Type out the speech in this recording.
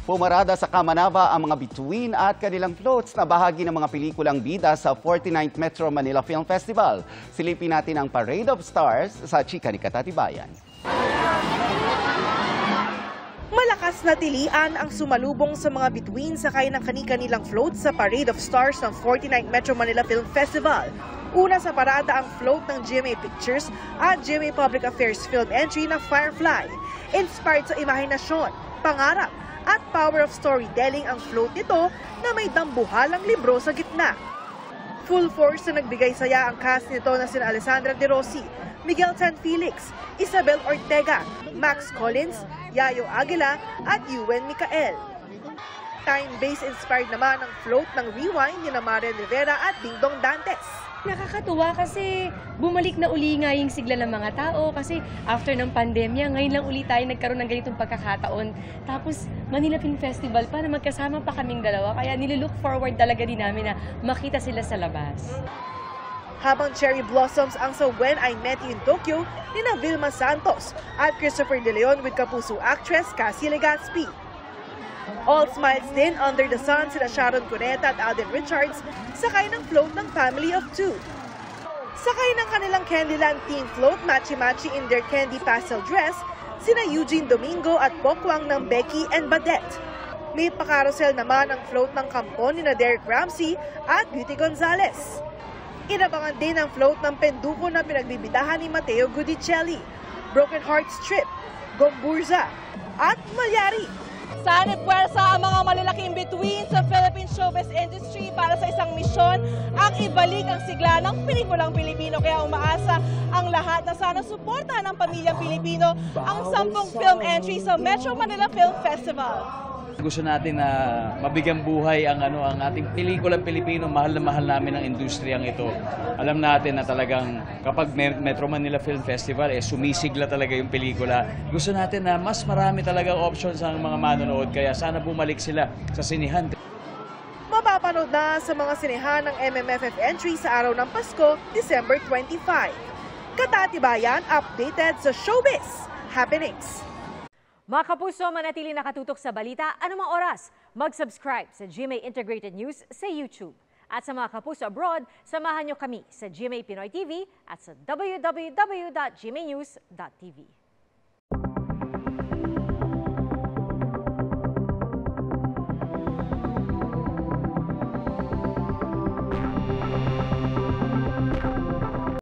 Pumarada sa Kamanava ang mga bituin at kanilang floats na bahagi ng mga pelikulang bida sa 49th Metro Manila Film Festival. Silipin natin ang Parade of Stars sa chika ni Katatibayan. Malakas na tilian ang sumalubong sa mga bituin sakay ng kani-kanilang floats sa Parade of Stars ng 49th Metro Manila Film Festival. Una sa parada ang float ng GMA Pictures at GMA Public Affairs film entry na Firefly. Inspired sa imahinasyon, pangarap at power of storytelling ang float nito na may dambuhalang libro sa gitna. Full force na nagbigay saya ang cast nito na sina Alessandra De Rossi, Miguel San Felix, Isabel Ortega, Max Collins, Yayo Aguila at Yuen Micael. Time-based inspired naman ang float ng Rewind ni Maren Rivera at Dingdong Dantes. Nakakatuwa kasi bumalik na uli nga yung sigla ng mga tao kasi after ng pandemya, ngayon lang uli tayo nagkaroon ng ganitong pagkakataon. Tapos Manila Film Festival pa na magkasama pa kaming dalawa kaya nilook forward talaga din namin na makita sila sa labas. Habang cherry blossoms ang sa When I Met You in Tokyo ni Vilma Santos at Christopher De Leon with Kapuso actress Cassie Legazpi. All smiles din under the sun sila Sharon Cuneta at Alden Richards sakay ng float ng Family of Two. Sakay ng kanilang Candyland team float matchy-matchy in their candy pastel dress sina Eugene Domingo at Pokwang ng Becky and Badette. May pakarosel naman ang float ng kampon ni Derek Ramsey at Beauty Gonzalez. Inabangan din ang float ng penduko na pinagbibidahan ni Mateo Gudicelli, Broken Hearts Trip, Gomburza at Malyari. Sana puwersa ang mga malalaking bituin sa Philippine showbiz industry para sa isang misyon ang ibalik ang sigla ng pelikulang Pilipino. Kaya umaasa ang lahat na sana suportahan ng pamilyang Pilipino ang 10 film entry sa Metro Manila Film Festival. Gusto natin na mabigyan buhay ang ating pelikulang Pilipino. Mahal na mahal namin ang industriyang ito. Alam natin na talagang kapag Metro Manila Film Festival sumisigla talaga yung pelikula. Gusto natin na mas marami talaga options ang mga manonood kaya sana bumalik sila sa sinihan. Mapapanood na sa mga sinehan ng MMFF entry sa araw ng Pasko, December 25. Katatibayan updated sa showbiz happenings. Mga kapuso, manatili nakatutok sa balita anumang oras. Mag-subscribe sa GMA Integrated News sa YouTube. At sa mga kapuso abroad, samahan nyo kami sa GMA Pinoy TV at sa www.gmanews.tv.